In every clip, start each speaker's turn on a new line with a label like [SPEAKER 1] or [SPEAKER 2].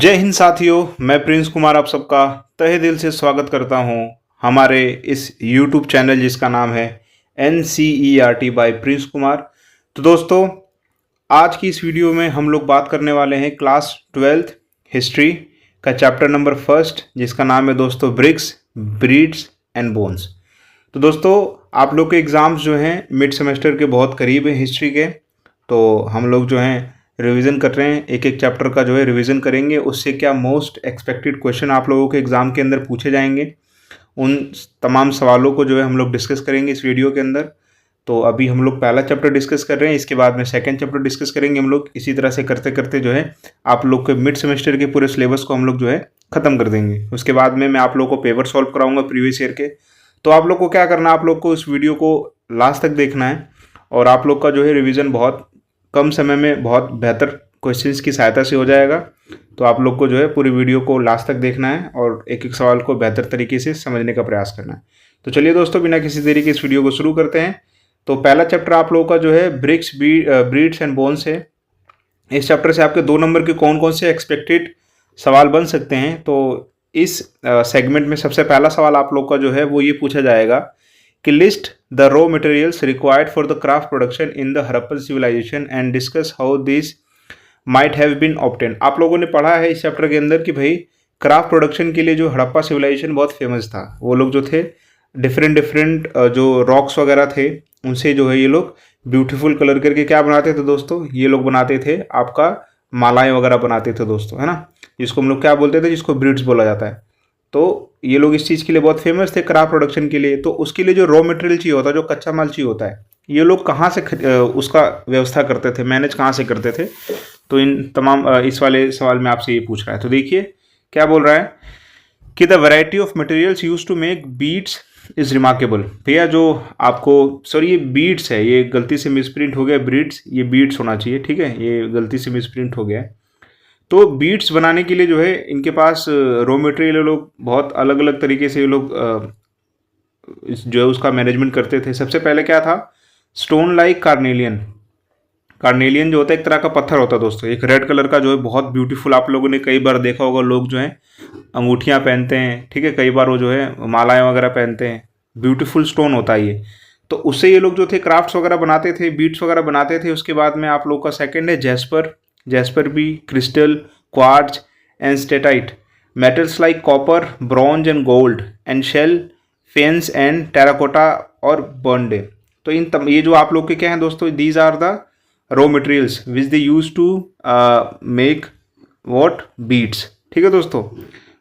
[SPEAKER 1] जय हिंद साथियों, मैं प्रिंस कुमार आप सबका तहे दिल से स्वागत करता हूं हमारे इस YouTube चैनल जिसका नाम है NCERT बाय प्रिंस कुमार। तो दोस्तों, आज की इस वीडियो में हम लोग बात करने वाले हैं क्लास 12th हिस्ट्री का चैप्टर नंबर फर्स्ट, जिसका नाम है दोस्तों ब्रिक्स, ब्रीड्स एंड बोन्स। तो दोस्तों, आप लोग के एग्ज़ाम्स जो हैं मिड सेमेस्टर के बहुत करीब हैं हिस्ट्री के, तो हम लोग जो हैं रिवीजन कर रहे हैं, एक एक चैप्टर का जो है रिवीजन करेंगे। उससे क्या मोस्ट एक्सपेक्टेड क्वेश्चन आप लोगों के एग्ज़ाम के अंदर पूछे जाएंगे, उन तमाम सवालों को जो है हम लोग डिस्कस करेंगे इस वीडियो के अंदर। तो अभी हम लोग पहला चैप्टर डिस्कस कर रहे हैं, इसके बाद में सेकंड चैप्टर डिस्कस करेंगे हम लोग। इसी तरह से करते करते जो है आप लोग के मिड सेमेस्टर के पूरे सिलेबस को हम लोग जो है ख़त्म कर देंगे। उसके बाद में मैं आप लोग को पेपर सॉल्व कराऊंगा प्रीवियस ईयर के। तो आप लोग को क्या करना है, आप लोग को इस वीडियो को लास्ट तक देखना है और आप लोग का जो है रिवीजन बहुत कम समय में बहुत बेहतर क्वेश्चंस की सहायता से हो जाएगा। तो आप लोग को जो है पूरी वीडियो को लास्ट तक देखना है और एक एक सवाल को बेहतर तरीके से समझने का प्रयास करना है। तो चलिए दोस्तों, बिना किसी देरी के इस वीडियो को शुरू करते हैं। तो पहला चैप्टर आप लोगों का जो है ब्रिक्स, ब्रीड्स एंड बोन्स है। इस चैप्टर से आपके 2 नंबर के कौन कौन से एक्सपेक्टेड सवाल बन सकते हैं। तो इस सेगमेंट में सबसे पहला सवाल आप लोग का जो है वो ये पूछा जाएगा कि list the raw materials required for the craft production in the Harappan civilization and discuss how this might have been obtain. आप लोगों ने पढ़ा है इस चैप्टर के अंदर कि भाई क्राफ्ट प्रोडक्शन के लिए जो हड़प्पा सिविलाइजेशन बहुत फेमस था, वो लोग जो थे डिफरेंट जो रॉक्स वगैरह थे उनसे जो है ये लोग ब्यूटीफुल कलर करके क्या बनाते थे दोस्तों, ये लोग बनाते थे आपका मालाएं वगैरह बनाते थे दोस्तों, है ना, जिसको हम लोग क्या बोलते थे, जिसको ब्रीड्स बोला जाता है। तो ये लोग इस चीज़ के लिए बहुत फेमस थे क्राफ्ट प्रोडक्शन के लिए। तो उसके लिए जो रॉ मटेरियल चाहिए होता है, जो कच्चा माल चाहिए होता है, ये लोग कहाँ से उसका व्यवस्था करते थे, मैनेज कहाँ से करते थे। तो इन तमाम इस वाले सवाल में आपसे ये पूछ रहा है। तो देखिए क्या बोल रहा है कि the variety of materials use to make beads is remarkable. भैया जो आपको, सॉरी ये बीड्स है, ये गलती से मिसप्रिंट हो गया, ब्रीड्स, ये बीड्स होना चाहिए, ठीक है, ये गलती से मिसप्रिंट हो गया है। तो बीड्स बनाने के लिए जो है इनके पास रॉ मटेरियल लोग बहुत अलग अलग तरीके से ये लोग जो है उसका मैनेजमेंट करते थे। सबसे पहले क्या था, स्टोन लाइक कार्नेलियन। कार्नेलियन जो होता है एक तरह का पत्थर होता है दोस्तों, एक रेड कलर का जो है बहुत ब्यूटीफुल, आप लोगों ने कई बार देखा होगा, लोग जो है अंगूठियाँ पहनते हैं, ठीक है, कई बार वो जो है मालाएं वगैरह पहनते हैं, ब्यूटीफुल स्टोन होता है ये। तो उससे ये लोग जो थे क्राफ्ट्स वगैरह बनाते थे, बीड्स वगैरह बनाते थे। उसके बाद में आप लोग का सेकेंड है जैस्पर, जैस्पर भी, crystal, quartz and steatite, metals like copper, bronze and gold and shell, faience and terracotta और बर्नडे। तो ये जो आप लोग के क्या हैं दोस्तों, these are the raw materials which they use to make what, beads, ठीक है दोस्तों।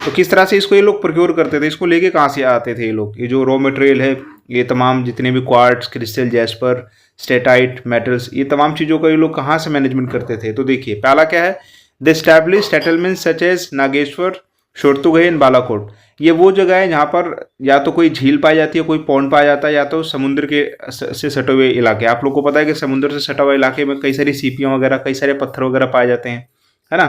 [SPEAKER 1] तो किस तरह से इसको ये लोग प्रोक्योर करते थे, इसको लेके कहाँ से आते थे ये लोग, ये जो रॉ मटेरियल है, ये तमाम जितने भी quartz, crystal, jasper, steatite, metals, ये तमाम चीज़ों का ये लोग कहाँ से मैनेजमेंट करते थे। तो देखिए पहला क्या है, the establish settlement such as Nageshwar, Shortughai and Balakot. ये वो जगह है जहाँ पर या तो कोई झील पाई जाती है, कोई पॉन्ड पाया जाता है, या तो समुद्र के से सटे हुए इलाके। आप लोग को पता है कि समुद्र से सटा हुआ इलाके में कई सारी सीपियाँ वगैरह, कई सारे पत्थर वगैरह पाए जाते हैं, है ना।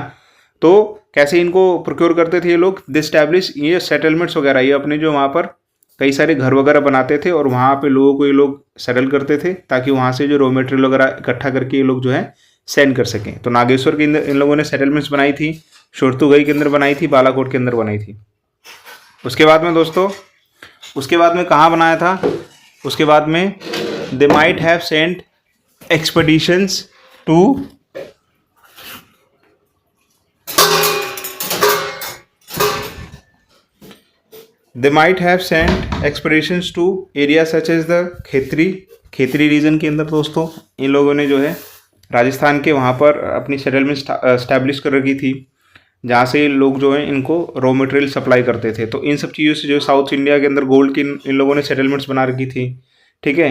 [SPEAKER 1] तो कैसे इनको प्रोक्योर करते थे ये लोग, द एस्टैब्लिश, ये सेटलमेंट्स वगैरह, ये अपने जो वहाँ पर कई सारे घर वगैरह बनाते थे और वहाँ पे लोगों को ये लोग सेटल करते थे, ताकि वहाँ से जो रॉ मटेरियल वगैरह इकट्ठा करके ये लोग जो है सेंड कर सकें। तो नागेश्वर के अंदर इन लोगों ने सेटलमेंट्स बनाई थी, शोरतुगई के अंदर बनाई थी, बालाकोट के अंदर बनाई थी। उसके बाद में दोस्तों, उसके बाद में कहाँ बनाया था, उसके बाद में they might have sent expeditions to They might have sent expeditions to areas such as the Khetri region के अंदर दोस्तों इन लोगों ने जो है राजस्थान के वहाँ पर अपनी सेटलमेंट स्टैब्लिश कर रखी थी, जहाँ से लोग जो है इनको रॉ मटेरियल सप्लाई करते थे। तो इन सब चीज़ों से जो साउथ इंडिया के अंदर गोल्ड की इन लोगों ने सेटलमेंट्स बना रखी थी, ठीक है।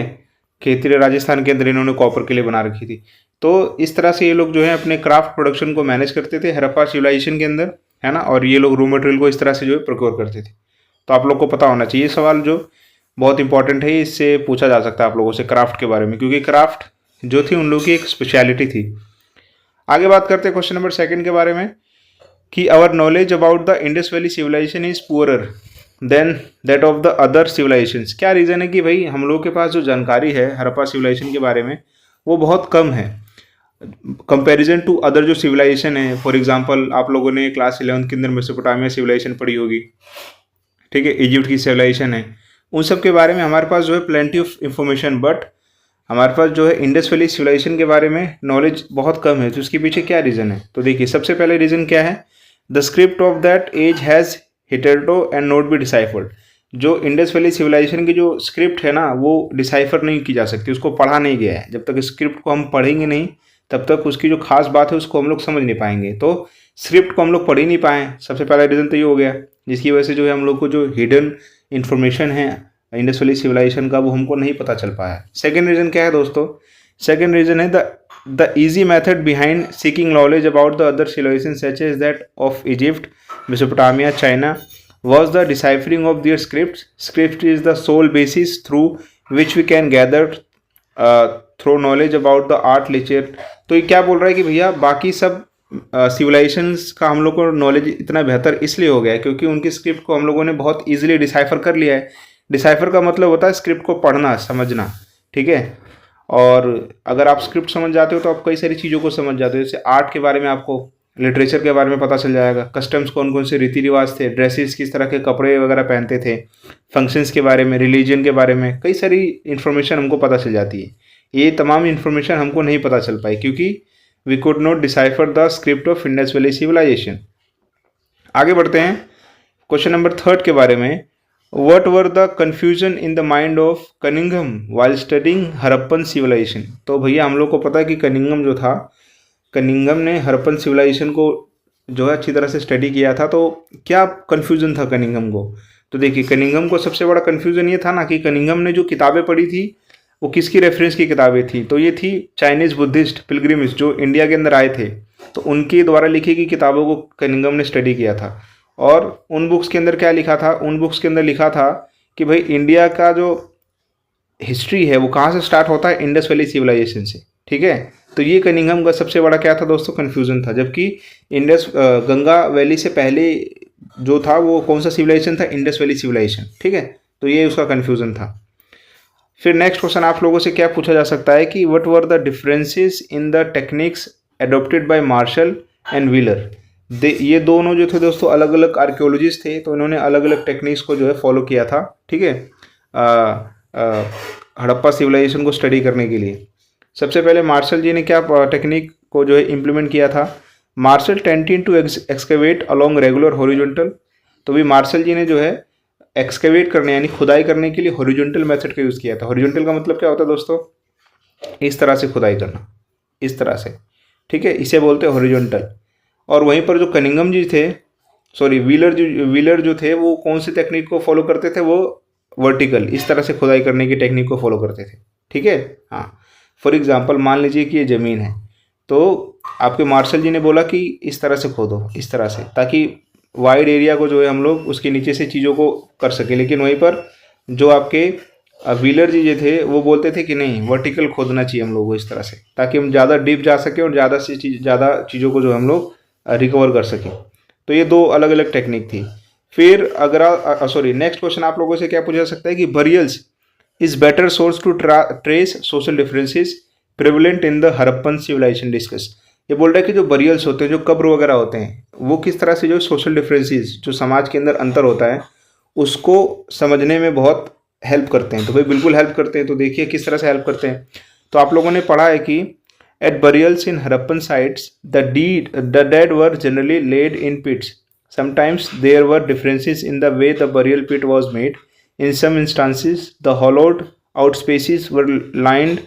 [SPEAKER 1] खेतरी राजस्थान के अंदर इन्होंने कॉपर के लिए बना रखी थी। तो इस तरह से ये लोग जो है अपने क्राफ्ट प्रोडक्शन को मैनेज करते थे हड़प्पा सिविलाइजेशन के अंदर, है ना, और ये लोग रॉ मटेरियल को इस तरह से जो है प्रोक्योर करते थे। तो आप लोग को पता होना चाहिए, सवाल जो बहुत इंपॉर्टेंट है, इससे पूछा जा सकता है आप लोगों से क्राफ्ट के बारे में, क्योंकि क्राफ्ट जो थी उन लोगों की एक स्पेशलिटी थी। आगे बात करते हैं क्वेश्चन नंबर सेकंड के बारे में कि our knowledge about the Indus valley civilization is poorer than that of the other civilizations. क्या रीज़न है कि भाई हम लोगों के पास जो जानकारी है हड़प्पा सिविलाइजेशन के बारे में वो बहुत कम है। कंपैरिजन टू अदर जो सिविलाइजेशन है। फॉर एग्जांपल आप लोगों ने क्लास 11 के अंदर मेसोपोटामिया सिविलाइजेशन पढ़ी होगी, ठीक है, इजिप्ट की सिविलाइजेशन है, उन सब के बारे में हमारे पास जो है प्लेंटी ऑफ इंफॉर्मेशन, बट हमारे पास जो है इंडस वैली सिविलाइजेशन के बारे में नॉलेज बहुत कम है। तो उसके पीछे क्या रीज़न है? तो देखिए, सबसे पहले रीज़न क्या है, the script of that age has hitherto and not be deciphered. जो इंडस वैली सिविलाइजेशन की जो स्क्रिप्ट है ना, वो डिसाइफर नहीं की जा सकती, उसको पढ़ा नहीं गया है। जब तक स्क्रिप्ट को हम पढ़ेंगे नहीं, तब तक उसकी जो खास बात है उसको हम लोग समझ नहीं पाएंगे। तो स्क्रिप्ट को हम लोग पढ़ ही नहीं पाए, सबसे पहला रीज़न तो ये हो गया, जिसकी वजह से जो है हम लोग को जो हिडन इन्फॉर्मेशन है इंडस वैली सिविलाइजेशन का, वो हमको नहीं पता चल पाया। सेकेंड रीज़न क्या है दोस्तों? सेकेंड रीज़न है the easy method behind seeking knowledge about the other civilization such as that of Egypt, Mesopotamia, China was the deciphering of their scripts. Script is the sole basis through which we can gather through knowledge about the art literature. तो ये क्या बोल रहा है कि भैया बाकी सब सिविलाइजेशंस का हम लोग को नॉलेज इतना बेहतर इसलिए हो गया है क्योंकि उनकी स्क्रिप्ट को हम लोगों ने बहुत इजीली डिसाइफर कर लिया है। डिसाइफर का मतलब होता है स्क्रिप्ट को पढ़ना, समझना, ठीक है। और अगर आप स्क्रिप्ट समझ जाते हो तो आप कई सारी चीज़ों को समझ जाते हो। जैसे आर्ट के बारे में, आपको लिटरेचर के बारे में पता चल जाएगा, कस्टम्स कौन कौन से रीति रिवाज थे, ड्रेसेस किस तरह के कपड़े वगैरह पहनते थे, फंक्शंस के बारे में, रिलीजन के बारे में कई सारी इन्फॉर्मेशन हमको पता चल जाती है। ये तमाम इन्फॉर्मेशन हमको नहीं पता चल पाई क्योंकि we could not decipher the script of Indus valley civilization. आगे बढ़ते हैं क्वेश्चन नंबर 3 के बारे में। What were the confusion in the mind of Cunningham while studying Harappan civilization? तो भैया हम लोग को पता है कि कनिंघम जो था, कनिंघम ने हड़प्पन सिविलाइजेशन को जो है अच्छी तरह से स्टडी किया था। तो क्या कन्फ्यूज़न था कनिंघम को? तो देखिए, कनिंघम को सबसे बड़ा कन्फ्यूज़न ये था ना कि कनिंघम ने जो किताबें पढ़ी थी वो किसकी रेफरेंस की किताबें थी? तो ये थी चाइनीज़ बुद्धिस्ट पिलग्रिम्स जो इंडिया के अंदर आए थे, तो उनके द्वारा लिखी गई किताबों को कनिंघम ने स्टडी किया था। और उन बुक्स के अंदर क्या लिखा था? उन बुक्स के अंदर लिखा था कि भाई इंडिया का जो हिस्ट्री है वो कहाँ से स्टार्ट होता है? इंडस वैली सिविलाइजेशन से, ठीक है। तो ये कनिंघम का सबसे बड़ा क्या था दोस्तों? कन्फ्यूज़न था। जबकि इंडस गंगा वैली से पहले जो था वो कौन सा सिविलाइजेशन था? इंडस वैली सिविलाइजेशन, ठीक है। तो ये उसका कन्फ्यूज़न था। फिर नेक्स्ट क्वेश्चन आप लोगों से क्या पूछा जा सकता है कि what were the differences in the techniques adopted by Marshall and Wheeler? ये दोनों जो थे दोस्तों अलग अलग आर्कियोलॉजिस्ट थे, तो इन्होंने अलग अलग टेक्निक्स को जो है फॉलो किया था, ठीक है, हड़प्पा सिविलाइजेशन को स्टडी करने के लिए। सबसे पहले मार्शल जी ने क्या टेक्निक को जो है इम्प्लीमेंट किया था? Marshall tending to excavate along regular horizontal. तो भी मार्शल जी ने जो है एक्सकेवेट करने यानी खुदाई करने के लिए हॉरिजॉन्टल मेथड का यूज़ किया था। हॉरिजॉन्टल का मतलब क्या होता है दोस्तों? इस तरह से खुदाई करना, इस तरह से, ठीक है, इसे बोलते हैं हॉरिजॉन्टल। और वहीं पर जो कनिंघम जी थे, व्हीलर जो थे, वो कौन सी टेक्निक को फॉलो करते थे? वो वर्टिकल, इस तरह से खुदाई करने की टेक्निक को फॉलो करते थे, ठीक है। हाँ, फॉर एग्जांपल मान लीजिए कि ये ज़मीन है, तो आपके मार्शल जी ने बोला कि इस तरह से खोदो, इस तरह से, ताकि वाइड एरिया को जो है हम लोग उसके नीचे से चीज़ों को कर सकें। लेकिन वहीं पर जो आपके व्हीलर जी जो थे वो बोलते थे कि नहीं, वर्टिकल खोदना चाहिए हम लोग को इस तरह से, ताकि हम ज़्यादा डीप जा सकें और ज़्यादा चीज़ों को जो हम लोग रिकवर कर सकें। तो ये दो अलग अलग टेक्निक थी। फिर अगर नेक्स्ट क्वेश्चन आप लोगों से क्या पूछा जा सकता है कि burials is better source to trace social differences prevalent in the Harappan civilization discuss. ये बोल रहा है कि जो बरियल्स होते हैं, जो कब्र वगैरह होते हैं, वो किस तरह से जो सोशल डिफरेंसेस, जो समाज के अंदर अंतर होता है, उसको समझने में बहुत हेल्प करते हैं। तो भाई बिल्कुल हेल्प करते हैं। तो देखिए किस तरह से हेल्प करते हैं। तो आप लोगों ने पढ़ा है कि at burials in Harappan sites, the dead were generally laid in pits. Sometimes there were differences in the way the burial pit was made. In some instances, the hollowed out spaces were lined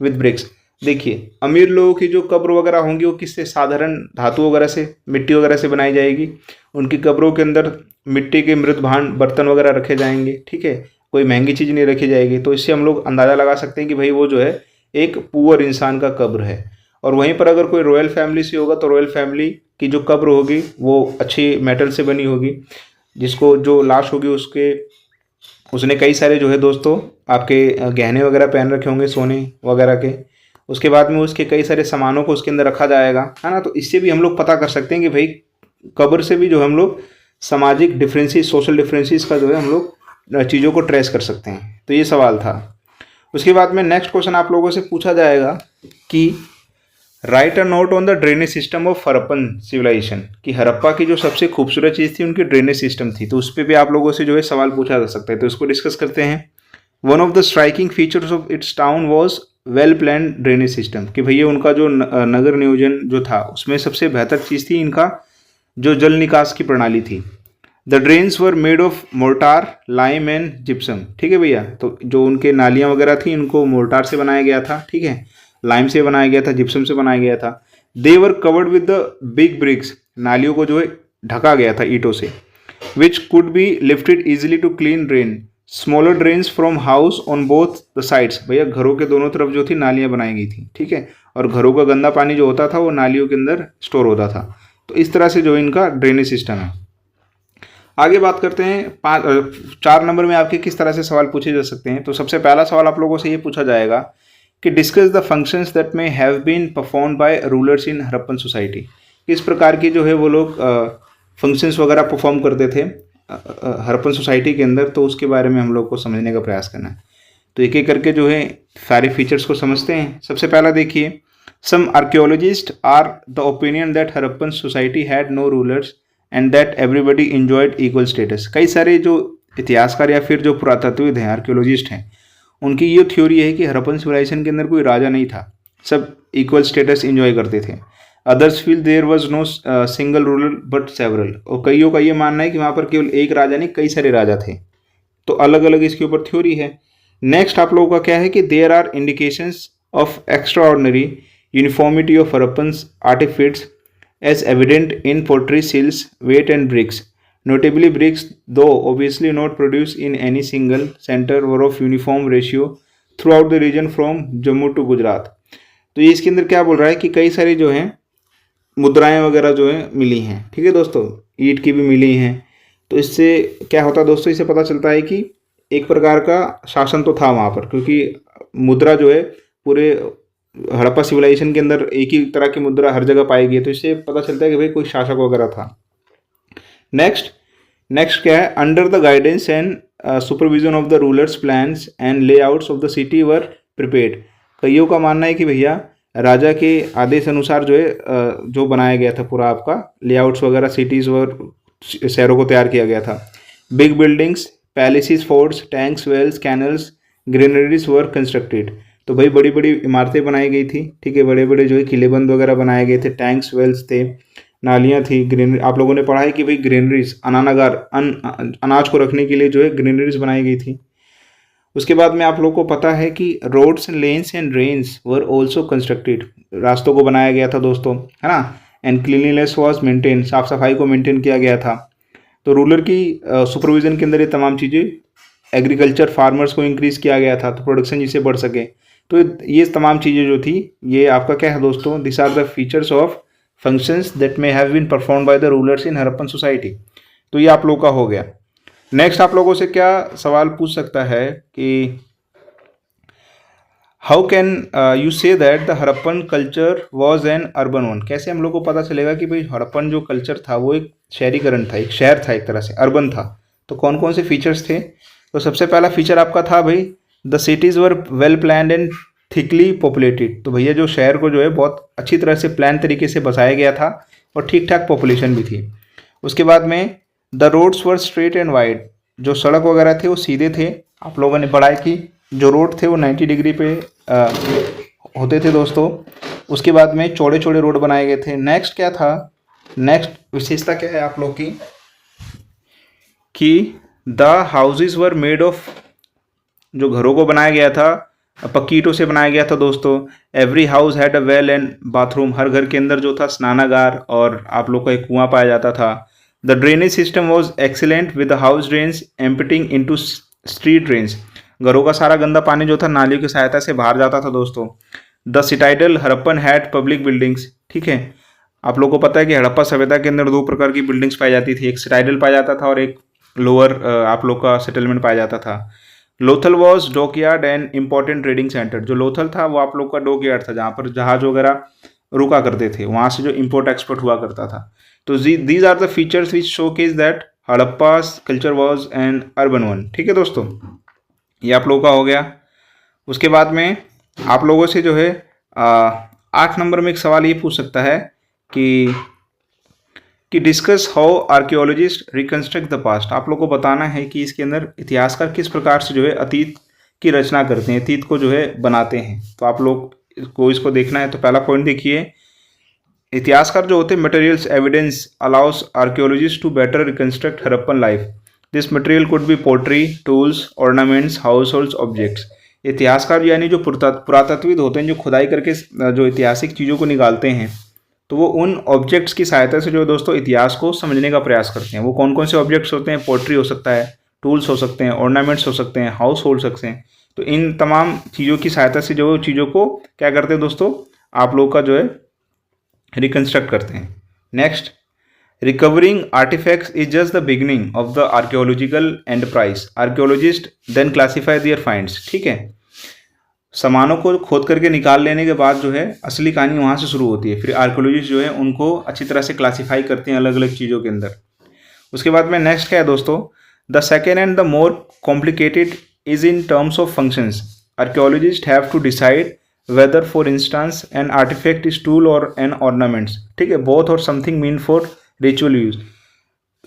[SPEAKER 1] with bricks. देखिए, अमीर लोगों की जो कब्र वगैरह होंगी वो किससे? साधारण धातु वगैरह से, मिट्टी वगैरह से बनाई जाएगी। उनकी कब्रों के अंदर मिट्टी के मृत भांड बर्तन वगैरह रखे जाएंगे, ठीक है, कोई महंगी चीज़ नहीं रखी जाएगी। तो इससे हम लोग अंदाज़ा लगा सकते हैं कि भाई वो जो है एक पुअर इंसान का कब्र है। और वहीं पर अगर कोई रॉयल फैमिली से होगा तो रॉयल फैमिली की जो कब्र होगी वो अच्छी मेटल से बनी होगी, जिसको जो लाश होगी उसने कई सारे जो है दोस्तों आपके गहने वगैरह पहन रखे होंगे सोने वगैरह के। उसके बाद में उसके कई सारे सामानों को उसके अंदर रखा जाएगा, है ना। तो इससे भी हम लोग पता कर सकते हैं कि भाई कब्र से भी जो हम लोग सामाजिक डिफरेंसेस, सोशल डिफरेंसेस का जो है हम लोग चीज़ों को ट्रेस कर सकते हैं। तो ये सवाल था। उसके बाद में नेक्स्ट क्वेश्चन आप लोगों से पूछा जाएगा कि write a note on the drainage system of Harappan civilization, कि हड़प्पा की जो सबसे खूबसूरत चीज़ थी उनकी ड्रेनेज सिस्टम थी। तो उस पर भी आप लोगों से जो है सवाल पूछा जा सकता है, तो इसको डिस्कस करते हैं। One of the striking features of its town was well plan drainage system, कि भैया उनका जो नगर नियोजन जो था उसमें सबसे बेहतर चीज़ थी इनका जो जल निकास की प्रणाली थी। The drains were made of mortar, lime and gypsum. ठीक है भैया, तो जो उनके नालियाँ वगैरह थी इनको मोर्टार से बनाया गया था, ठीक है, लाइम से बनाया गया था, जिप्सम से बनाया गया था। They were covered with the big bricks, नालियों को जो है ढका गया था ईंटों से। Which could be lifted easily to clean drain smaller drains from house on both the sides. भैया घरों के दोनों तरफ जो थी नालियाँ बनाई गई थी, ठीक है, और घरों का गंदा पानी जो होता था वो नालियों के अंदर स्टोर होता था। तो इस तरह से जो इनका ड्रेनेज सिस्टम है। आगे बात करते हैं 4 नंबर में आपके किस तरह से सवाल पूछे जा सकते हैं। तो सबसे पहला सवाल आप लोगों से ये पूछा जाएगा कि discuss the functions that may have been performed by rulers in Harappan society. किस प्रकार की जो है वो लोग फंक्शंस वगैरह परफॉर्म करते थे हड़प्पन सोसाइटी के अंदर, तो उसके बारे में हम लोग को समझने का प्रयास करना है। तो एक एक करके जो है सारे फीचर्स को समझते हैं। सबसे पहला देखिए, some archaeologists are the opinion that Harappan society had no rulers and that everybody enjoyed equal status. कई सारे जो इतिहासकार या फिर जो पुरातत्वविद हैं, आर्कियोलॉजिस्ट हैं, उनकी ये थ्योरी है कि हड़प्पन सिविलाइजेशन के अंदर कोई राजा नहीं था, सब इक्वल स्टेटस इंजॉय करते थे। Others feel there was no single ruler but several, और कईयों का ये मानना है कि वहाँ पर केवल एक राजा नहीं कई सारे राजा थे। तो अलग अलग इसके ऊपर थ्योरी है। नेक्स्ट आप लोगों का क्या है कि there are indications of extraordinary uniformity of Harappans artifacts as evident in pottery seals, weight and bricks. Notably, bricks, though obviously not produced in any single center, were of uniform ratio throughout the region from Jammu to Gujarat. तो ये इसके अंदर क्या बोल रहा है कि कई सारी जो हैं मुद्राएं वगैरह जो हैं मिली हैं, ठीक है दोस्तों, ईंट की भी मिली हैं। तो इससे क्या होता है दोस्तों, इससे पता चलता है कि एक प्रकार का शासन तो था वहाँ पर, क्योंकि मुद्रा जो है पूरे हड़प्पा सिविलाइजेशन के अंदर एक ही तरह की मुद्रा हर जगह पाई गई है। तो इससे पता चलता है कि भाई कोई शासक वगैरह था। नेक्स्ट क्या है, under the guidance and supervision of the rulers plans and layouts of the city were prepared. कईयों का मानना है कि भैया राजा के आदेश अनुसार जो है जो बनाया गया था पूरा आपका लेआउट्स वगैरह, सिटीज़ और शहरों को तैयार किया गया था। Big buildings, palaces, forts, tanks, wells, canals, granaries were constructed. तो भाई बड़ी बड़ी इमारतें बनाई गई थी, ठीक है, बड़े बड़े जो है किलेबंद वगैरह बनाए गए थे, टैंक्स, वेल्स थे, नालियाँ थी, ग्रेनरी। आप लोगों ने पढ़ा है कि भाई ग्रेनरीज, अनानागार, अनाज को रखने के लिए जो है ग्रेनरीज बनाई गई थी। उसके बाद में आप लोगों को पता है कि roads, lanes and drains were also constructed. रास्तों को बनाया गया था दोस्तों, है ना। एंड क्लीनलीनेस वॉज मेंटेन, साफ सफाई को मेंटेन किया गया था। तो रूलर की सुपरविजन के अंदर ये तमाम चीज़ें, एग्रीकल्चर फार्मर्स को इंक्रीज़ किया गया था तो प्रोडक्शन जिससे बढ़ सके। तो ये तमाम चीज़ें जो थी ये आपका क्या है दोस्तों, this are the features of functions that may have been perform by the rulers in Harappan society. तो ये आप लोग का हो गया। नेक्स्ट आप लोगों से क्या सवाल पूछ सकता है कि how can you say that the Harappan culture was an urban one. कैसे हम लोग को पता चलेगा कि भाई हड़प्पन जो कल्चर था वो एक शहरीकरण था, एक शहर था, एक तरह से अर्बन था। तो कौन कौन से फीचर्स थे। तो सबसे पहला फीचर आपका था भाई the cities were well planned and thickly populated. तो भैया जो शहर को जो है बहुत अच्छी तरह से प्लान तरीके से बसाया गया था और ठीक ठाक पॉपुलेशन भी थी। उसके बाद में the roads were straight and wide, जो सड़क वगैरह थे वो सीधे थे। आप लोगों ने पढ़ा है कि जो रोड थे वो 90 डिग्री पे होते थे दोस्तों। उसके बाद में चौड़े चौड़े रोड बनाए गए थे। नेक्स्ट क्या था, नेक्स्ट विशेषता क्या है आप लोग की कि the houses were made of, जो घरों को बनाया गया था पक्की ईंटों से बनाया गया था दोस्तों। Every house had a well and bathroom, हर घर के अंदर जो था स्नानागार और आप लोग का एक कुआं पाया जाता था। The drainage system was excellent with the house drains emptying into street drains. घरों का सारा गंदा पानी जो था नालियों की सहायता से बाहर जाता था दोस्तों। The citadel Harappan had public buildings, ठीक है, आप लोग को पता है कि हड़प्पा सभ्यता के अंदर 2 प्रकार की बिल्डिंग्स पाई जाती थी, एक सिटाइडल पाया जाता था और एक लोअर आप लोग का सेटलमेंट पाया जाता था। Lothal was dockyard and important trading centre. जो लोथल था वो आप लोग का डॉकयार्ड था, जहाँ पर जहाज वगैरह रुका करते थे, वहाँ से जो इम्पोर्ट एक्सपोर्ट हुआ करता था। तो these are the features which showcase that Harappa's culture was an urban one. ठीक है दोस्तों, ये आप लोगों का हो गया। उसके बाद में आप लोगों से जो है 8 नंबर में एक सवाल ये पूछ सकता है कि discuss how archaeologist reconstruct the past. आप लोग को बताना है कि इसके अंदर इतिहासकार किस प्रकार से जो है अतीत की रचना करते हैं, अतीत को जो है बनाते हैं। तो आप लोग को इसको देखना है। तो पहला पॉइंट देखिए, इतिहासकार जो होते हैं materials evidence allows archaeologist to better reconstruct Harappan life. This material could be pottery, tools, ornaments, household objects. इतिहासकार यानी जो पुरातत्वविद होते हैं, जो खुदाई करके जो ऐतिहासिक चीज़ों को निकालते हैं, तो वो उन ऑब्जेक्ट्स की सहायता से जो दोस्तों इतिहास को समझने का प्रयास करते हैं। वो कौन कौन से ऑब्जेक्ट्स होते हैं? पोट्री हो सकता है, टूल्स हो सकते हैं, ऑर्नामेंट्स हो सकते हैं, हाउस होल्ड सकते हैं। तो इन तमाम चीज़ों की सहायता से जो चीज़ों को क्या करते हैं दोस्तों, आप लोग का जो है रिकंस्ट्रक्ट करते हैं। Next, recovering artifacts is just the beginning of the archaeological enterprise. Archaeologist then classify their finds. ठीक है, सामानों को खोद करके निकाल लेने के बाद जो है असली कहानी वहाँ से शुरू होती है। फिर आर्कियोलॉजिस्ट जो है उनको अच्छी तरह से क्लासीफाई करते हैं अलग अलग चीज़ों के अंदर। उसके बाद में नेक्स्ट क्या है दोस्तों, the second and the more complicated is in terms of functions. Archaeologist have to decide whether for instance an artifact is tool और एन ऑर्नामेंट्स। ठीक है, बोथ और something mean for ritual use.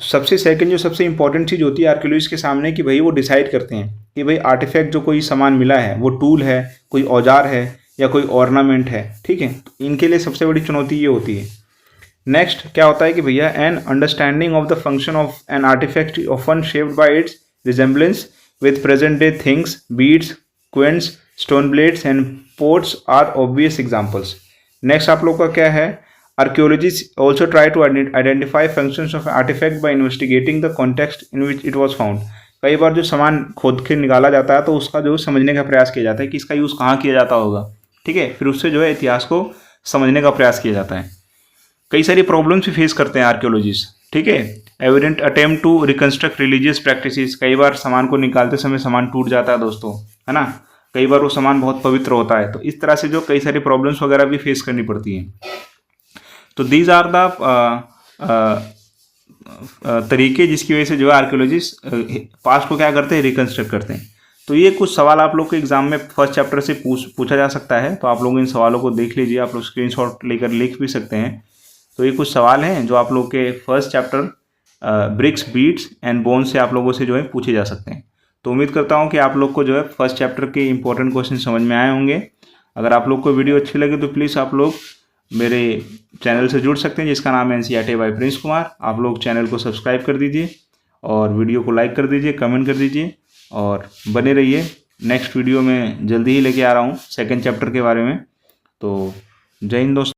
[SPEAKER 1] सबसे second जो सबसे important चीज़ होती है archaeologist के सामने कि भाई वो डिसाइड करते हैं कि भाई आर्टिफैक्ट जो कोई सामान मिला है वो टूल है, कोई औजार है या कोई ऑर्नामेंट है। ठीक है, इनके लिए सबसे बड़ी चुनौती ये होती है। नेक्स्ट क्या होता है कि भैया an understanding of the function of an artefact often shaped by its resemblance with present day things, beads, querns, stone blades and pots are obvious examples. Next आप लोग का क्या है, archaeologists also try to identify functions of artifact by investigating the context in which it was found। कई बार जो सामान खोद के निकाला जाता है तो उसका जो समझने का प्रयास किया जाता है कि इसका यूज़ कहाँ किया जाता होगा। ठीक है, फिर उससे जो है इतिहास को समझने का प्रयास किया जाता है। कई सारी प्रॉब्लम्स भी फेस करते हैं आर्कियोलॉजिस्ट। ठीक है, evident attempt to reconstruct religious practices. कई बार सामान को निकालते समय सामान टूट जाता है दोस्तों, है ना। कई बार वो सामान बहुत पवित्र होता है। तो इस तरह से जो कई सारी प्रॉब्लम्स वगैरह भी फेस करनी पड़ती हैं। तो दीज आर द तरीके जिसकी वजह से जो है आर्कियोलॉजिस्ट पास्ट को क्या करते हैं, रिकंस्ट्रक्ट करते हैं। तो ये कुछ सवाल आप लोग के एग्जाम में फर्स्ट चैप्टर से पूछा जा सकता है। तो आप लोग इन सवालों को देख लीजिए, आप लोग स्क्रीनशॉट लेकर लिख भी सकते हैं। तो ये कुछ सवाल हैं जो आप लोग के first chapter bricks, beads and bone से आप लोगों से जो है पूछे जा सकते हैं। तो उम्मीद करता हूँ कि आप लोग को जो है फर्स्ट चैप्टर के इंपॉर्टेंट क्वेश्चन समझ में आए होंगे। अगर आप लोग को वीडियो अच्छी लगे तो प्लीज़ आप लोग मेरे चैनल से जुड़ सकते हैं जिसका नाम है NCERT बाय प्रिंस कुमार। आप लोग चैनल को सब्सक्राइब कर दीजिए और वीडियो को लाइक कर दीजिए, कमेंट कर दीजिए और बने रहिए। नेक्स्ट वीडियो में जल्दी ही लेके आ रहा हूँ सेकंड चैप्टर के बारे में। तो जय हिंद दोस्तों।